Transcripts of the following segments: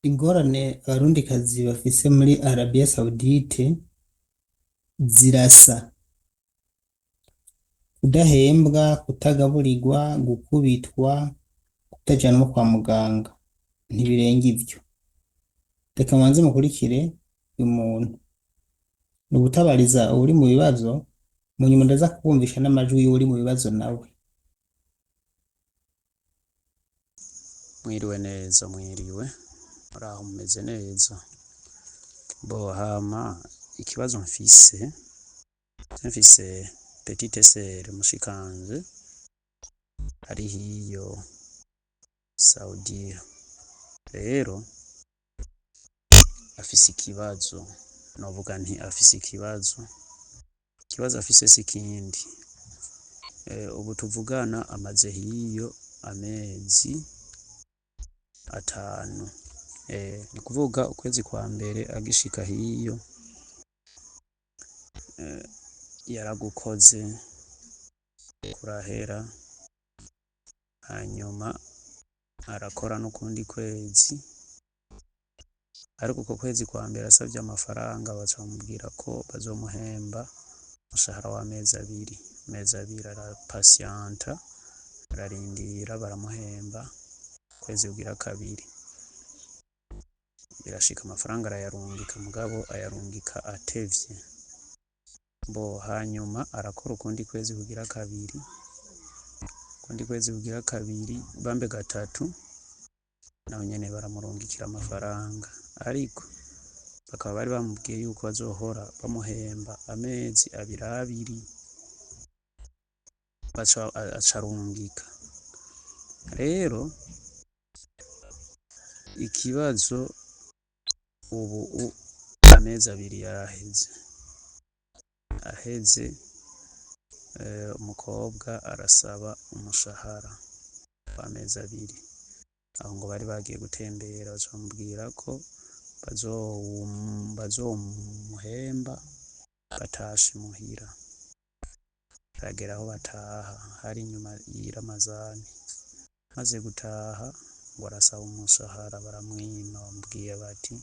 Ingorane abarundikazi bafise muri Arabia Saudite zirasa: kudahembwa, kutagaburirwa, gukubitwa, kutajanwa kwa muganga, ntibirenga ivyo. Reka manze mukurikire uyu muntu. Ni ugutabariza uwuri mu bibazo, mu nyuma ndaza kubumvisha n'amajwi y'uwuri mu bibazo nawe. Mwiriwe neza, mwiriwe muraho mumeze neza. Hama ikibazo mfise petite sœur mushikanje ari hiyo Saudiya, rero afise ikibazo, novuga nti afise ikibazo afise sikindi. Ubu tuvugana amaze hiyo amezi 5, ni kuvuga ukwezi kwa mbere agishika hiyo yaragukoze kurahera, hanyuma arakora n'ukundi kwezi, ariko uko kwezi kwa mbere asavye amafaranga baca bamubwira ko bazomuhemba umushahara w'amezi abiri. Arapasianta, ararindira, baramuhemba kwezi kugira kabiri, birashika amafaranga arayarungika, mugabo ayarungika atevye. Hanyuma arakora ukundi kwezi kugira kabiri, bambe gatatu, naho nyene baramurungikira amafaranga, ariko bakaba bari bamubwiye yuko bazohora bamuhemba amezi abiri, acarungika. Rero ikibazo ubu amezi abiri yaraheze, umukobwa arasaba umushahara w'amezi abiri. Aho ngo bari bagiye gutembera, baca bamubwira ko bazomuhemba batashe muhira. Aragera aho bataha, hari inyuma y'iramazani. Maze gutaha ngo arasaba umushahara, baramwima, bamubwiye bati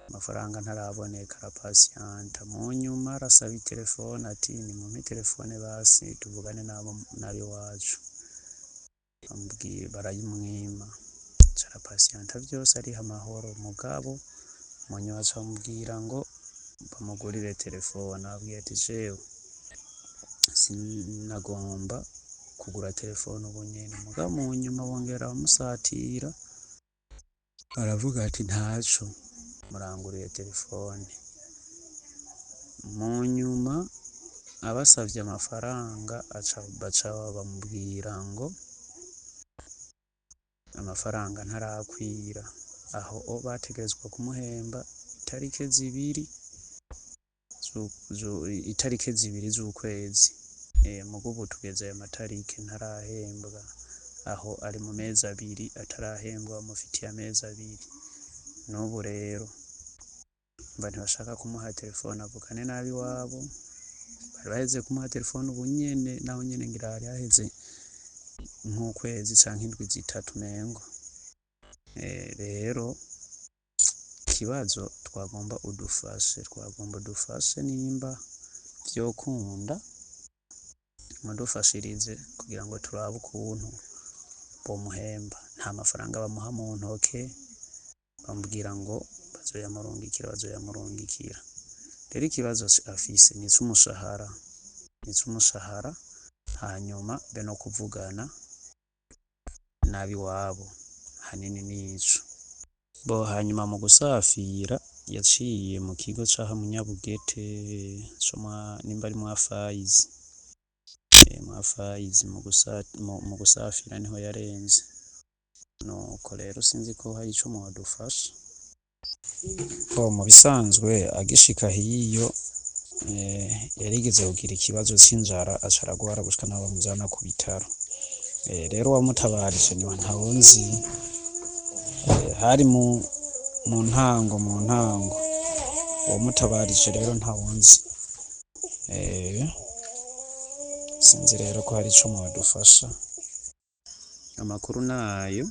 amafaranga ntaraboneka, arapasianta. Mu nyuma arasaba itelefone, ati nimumpe telefone basi tuvugane n'abiwacu. Bamubwiye, barayimwima, arapasianta vyose ariha amahoro. Mugabo mu nyuma baca bamubwira ngo bamugurire telefone. Ababwiye ati jewe sinagomba kugura telefone ubu nyene. Mugabo mu nyuma bongera bamusatira, aravuga ati ntaco, muranguriye telefone. Mu nyuma abasavye amafaranga baca bamubwira ngo amafaranga ntarakwira. Aho bategerezwa kumuhemba itarike zibiri z'ukwezi. Mugo ubu tugeze aya matarike ntarahembwa, aho ari mu mezi abiri atarahembwa, bamufitiye amezi abiri. N'ubu rero mba ntibashaka kumuha telefone avugane n'abiwabo. Bari baheze kumuha telefone ubu nyene, naho nyene ngira hari haheze nk'ukwezi canke indwi zitatu mengo. Rero ikibazo twagomba udufashe nimba vyokunda, mudufashirize kugira ngo turabe ukuntu bomuhemba. Nta mafaranga bamuha mu ntoke, bamubwira ngo bazoyamurungikira. Rero ikibazo afise ni ic'umushahara, hanyuma be no kuvugana n'abiwabo, hanini nico. Hanyuma mu gusafira yaciye mu kigo caha mu Nyabugete, nimba ari Mwafayizi, mu gusafira niho yarenze. Nuko rero sinzi ko hari ico mwadufasha. Mu bisanzwe agishika hiyo yarigeze kugira ikibazo c'inzara, aca aragwara gushika naho bamujana ku bitaro. Rero wamutabarije niwe ntawunzi, hari mu ntango uwamutabarije rero ntawunzi. Sinzi rero ko hari ico mwadufasha. Amakuru nayo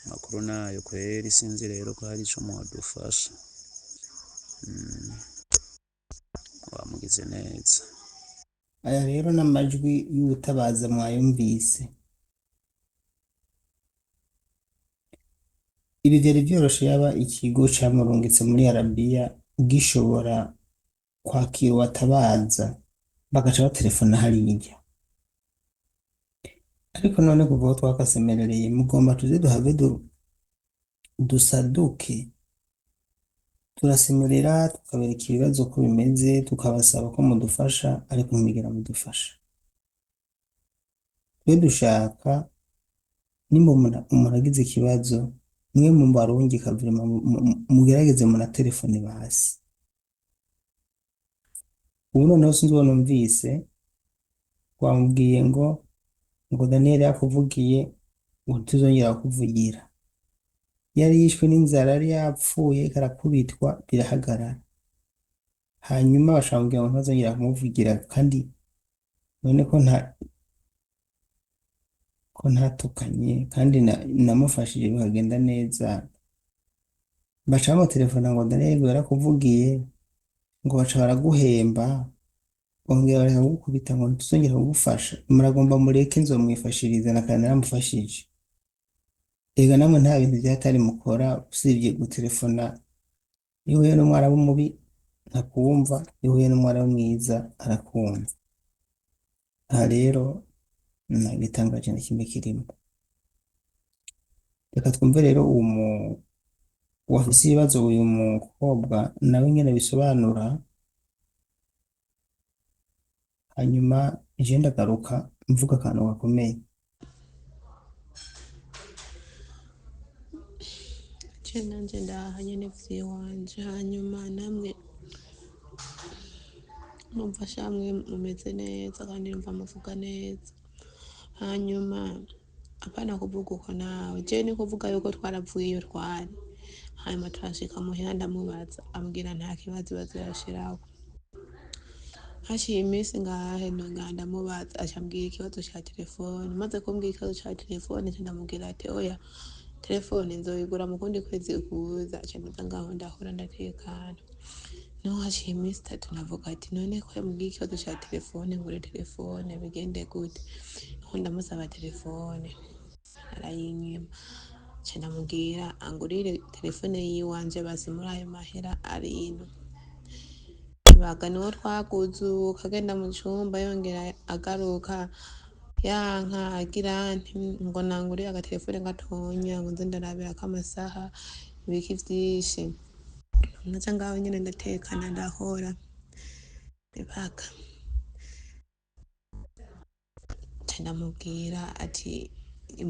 makuru nayo kweri, sinzi rero ko hari ico mwadufasha. Wamugize neza. aya rero n'amajwi y'ubutabaza mwayumvise. Ibi vyari vyoroshe yaba ikigo camurungitse muri Arabiya gishobora kwakira uwatabaza bagaca baterefona hariya, ariko none kuva aho twakasemerereye mugomba tuze duhave dusaduke turasemerera tukabereka ibibazo ko bimeze, tukabasaba ko mudufasha, ariko ntimwigera mudufasha. Twe dushaka nimba umuntu agize ikibazo, mwe mu barungika vrema mugerageze telefone basi. Ubu noneho sinzi uwo numvise wamubwiye ngo Daniel yakuvugiye ngo tuzongera kuvugira, yari yishwe n'inzara, yari yapfuye karakubitwa birahagarara, hanyuma bashambwira ngo ntazongera kumuvugira, kandi none ko ntatukanye kandi namufashije bikagenda neza, baca bamutelefona ngo Daniel yarakuvugiye, ngo baca baraguhemba, bongera bareka kugukubita ngo ntituzongera kugufasha, muragomba mureke nzomwifashiriza na kandi naramufashije. Ega namwe nta bintu vyatari mukora usibye gutelefona. Iyo uhuye n'umwarabu mubi ntakumva, iyo uhuye n'umwarabu mwiza arakumva. Aha rero nta gitangaje na kimwe kirimo. Reka twumve rero uwafise ibibazo, uyu mukobwa nawe nyene bisobanura, hanyuma je ndagaruka mvuga akantu gakomeye. Je nanje ndaha nyene vyiwanje, hanyuma namwe numva shamwe mumeze neza kandi numva muvuga neza, hanyuma apana kuvuga uko nawe, je ni kuvuga yuko twaravuye iyo twari, hanyuma turashika muhira ndamubaza, ambwira nta kibazo bazirashiraho. Hashiye iminsi ngahe nongera ndamubaza, aca ambwira ikibazo ca telefone, maze kumbwira ikibazo ca telefone ca ndamubwira ati oya telefone nzoyigura mu kundi kwezi kuza, aca ndaza ngaho ndahora ndatekana. Niho hashiye iminsi 3 navuga ati none ko yambwiye ikibazo ca telefone, ngure telefone bigende gute? Niho ndamusaba telefone arayinyima, aca ndamubwira angurire telefone yiwanje basi muri ayo mahera arindwi. Baga niho twakuzuka agenda mu cumba yongera agaruka yanka agira ngo nangurire agatelefone gatonya ngo nze ndarabirako amasaha ibiki vyinshi, naca ngaho nyene ndatekana ndahora mpaka ca ndamubwira ati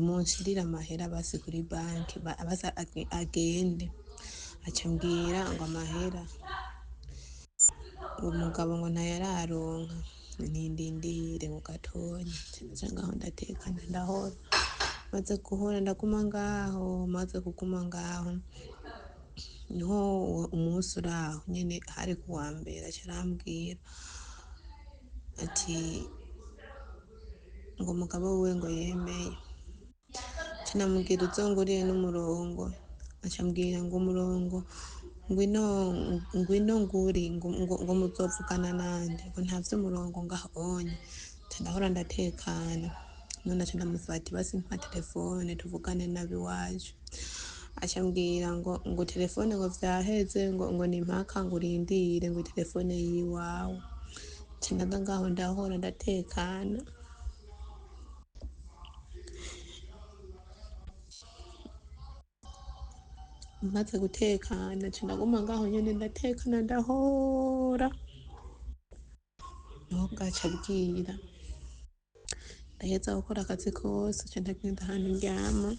munshirire amahera basi kuri banki basa agende, aca ambwira ngo amahera umugabo ngo ntayararonka, nindindire ngo gatonya, naca ngaho ndatekana ndahora, maze guhora ndaguma ngaho, maze kuguma ngaho niho umunsi uraho nyene hari kuwa mbere aca arambwira ati ngo umugabo wiwe ngo yemeye, aca ndamubwira uzongurire n'umurongo, aca ambwira ngo umurongo ngwino nguri ngo muzovugana nande, ngo nta vy'umurongo ngaho onye. Aca ndahora ndatekana, none aca ndamusaba ati basi mpa telefone tuvugane nabiwacu, aca ambwira ngo telefone ngo vyaheze, ngo nimpaka ngo urindire ngo telefone yiwawe. Aca ndaza ngaho ndahora ndatekana, maze gutekana aca ndaguma ngaho nyene ndatekana ndahora, niho bwaca bwira ndaheza gukora akazi kose, aca ndagenda ahantu ndyama,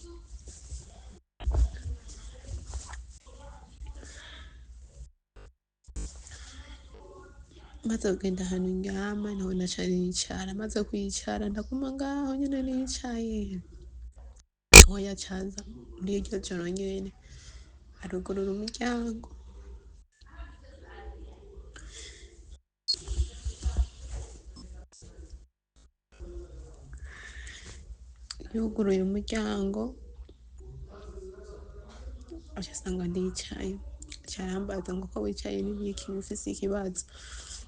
maze kugenda ahantu ndyama niho naca nicara, maze kwicara ndaguma ngaho nyene nicaye, niho yacaza muri iryo joro nyene arugurura umuryango, yuguruye umuryango aca asanga ndicaye, aca arambaza ngo ko wicaye n'ibiki ufise ikibazo,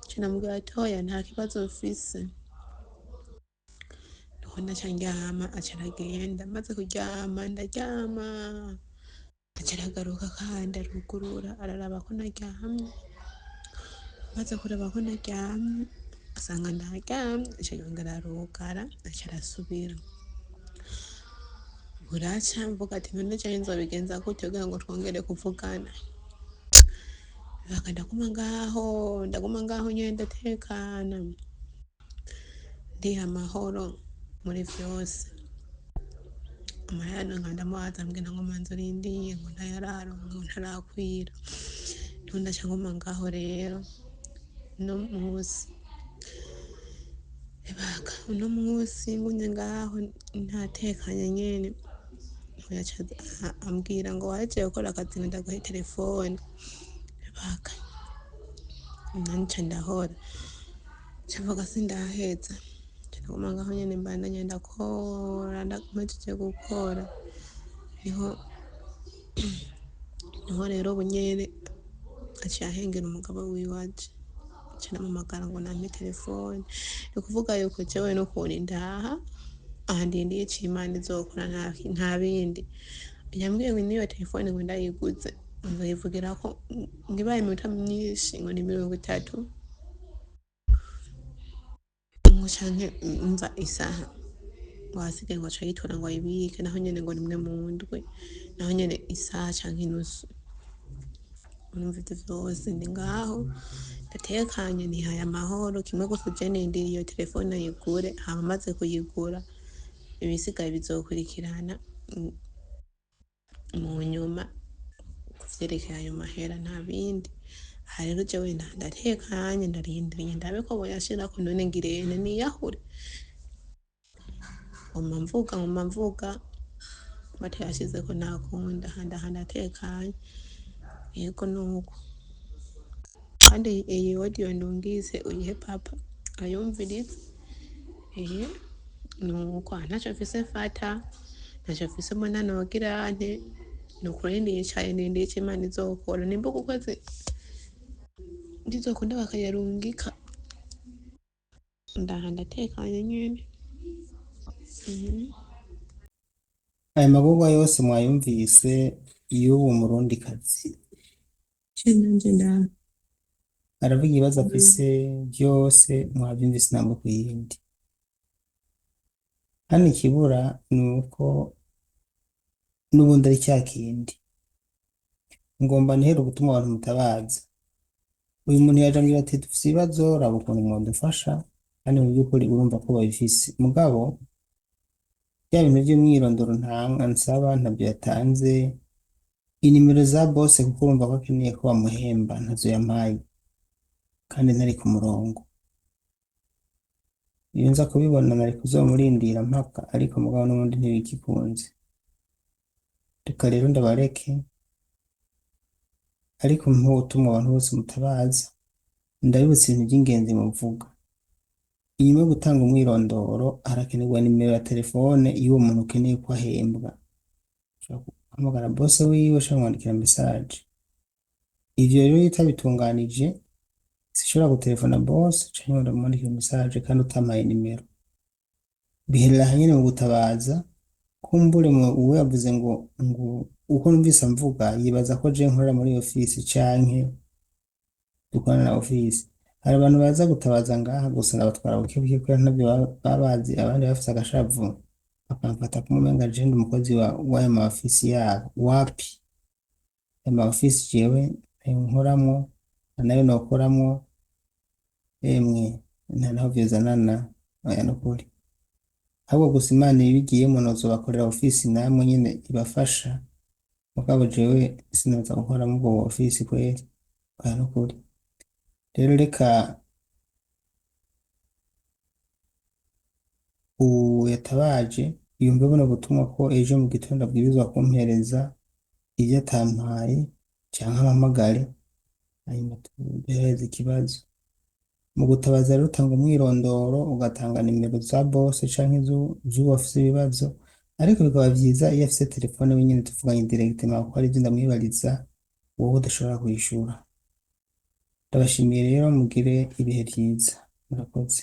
aca ndamubwira ati oya nta kibazo mfise, niho naca ndyama, aca aragenda, maze kuryama ndaryama, aca aragaruka kandi arugurura araraba ko naryamye, maze kuraba ko naryamye asanga ndaryamye, aca yongera arugara, aca arasubira. Buraca mvuga ati none jewe nzobigenza gute kugira ngo twongere kuvugana, ndaguma ngaho nyene ndatekana, ndiha amahoro muri vyose. Amahera nkaba ndamubaza ambwira ngo manza urindire ngo ntayararonka ngo ntarakwira, niho ndaca nguma ngaho rero. Uno musi ngumye ngaho ntatekanye nyene, yaca ambwira ngo wahejeje gukora akazi ngo ndaguhe telefone, nanje nca ndahora, nca mvuga sindaheza, nca ndaguma ngaho nyene mbandanya ndakora, mpejeje gukora niho rero ubu nyene aciye ahengera umugabo wiwe aje, aca arampamagara ngo nampe telefone, ni kuvuga yuko jewe n'ukuntu ndaha aha ndindiye ico Imana izokora nta bindi. Yambwiye ngo niyo telefone ngo ndayiguze nzoyivugirako ngibaye iminota myinshi ngo ni 30 ngo canke umva isaha, wasigaye ngo aca ayitora ngo ayibike, naho nyene ngo nimwe mu ndwi, naho nyene isaha canke inusu. Urumva ivyo vyose ndi ngaho ndatekanye nihaye amahoro, kimwe gusa je nindiriye iyo telefone ayigure, hama maze kuyigura ibisigaye bizokurikirana mu nyuma kuvyerekeye ayo mahera nta bindi. Aha rero jewe ndatekanye ndarindiriye ndabe ko boyashirako, none ngirente niyahure, nguma mvuga batayashizeko ntakunda, aha ndatekanye, yego nuko. Kandi iyi audio ndungise uyihe papa ayumvirize, nuko ntaco mfise mfata, ntaco mfise mbona nogira nte, nukuri ndicaye ndindiye ico Imana izokora, nimba uku kwezi ndizokunda bakayarungika, ndaha ndatekanye nyene. Aya magorwa yose mwayumvise y'uwo murundikazi, Nanje ndaha aravuga ibibazo afise vyose mwavyumvise intambo kw'iyindi. Hano ikibura nuko n'ubundi ari cya kindi, ngomba ntere gutuma abantu mutabaza. Uyu muntu yaje ambwira ati dufise ibibazo, raba ukuntu mwodufasha, kandi mu by'ukuri urumva ko babifise, mugabo bya bintu vy'umwirondoro nsaba ntabyo yatanze, inimero za bose kuko urumva ko akeneye ko bamuhemba ntazo yampaye, kandi ntari ku murongo. Iyo nza kubibona nari kuzomurindira mpaka, ariko mugabo n'ubundi ntibigikunze. Reka rero ndabareke, ariko ntutuma abantu bose mutabaza, ndabibutsa ibintu by'ingenzi muvuga. Inyuma yo gutanga umwirondoro harakenerwa nimero ya telefone y'uwo muntu ukeneye ko ahembwa. Ushobora guhamagara bose wiwe, ushobora kumwandikira message. Ivyo rero iyo utabitunganije sishobora gutelefona bose canke ngo ndamwandikire message kandi utampaye nimero. Biherera hanyene mu gutabaza, kumbure uwo yavuze ngo uko numvise mvuga yibaza ko je nkorera muri office canke dukorana na office. Hari abantu baza gutabaza ngaha gusa ndabatwara bukebuke kubera ntabyo babazi, abandi bafise agashavu bakamfata kumumenga je ndi umukozi w'ayo ma office yabo. Wapi? Ayo ma office jewe nkoramwo nayo nokoramwo, emwe naho vyozanana oya nukuri. Ahubwo gusa Imana ibigiyemo nozobakorera office namwe nyene ibafasha, mugabo jewe sinoza gukora mu bwo office kweri oya nukuri. Rero reka yatabaje yumve buno butumwa ko ejo mu gitondo abwirizwa kumpereza ivyo atampaye canke ampamagare, hanyuma tuhereze ikibazo. Mu gutabaza rero utanga umwirondoro, ugatanga nimero za bose canke z'uwo afise ibibazo, ariko bikaba vyiza iyo afise telefone wenyene tuvuganye directement kuko hari ivyo ndamwibariza wowe udashobora kwishura. Ndabashimiye rero, mugire ibihe vyiza, murakoze.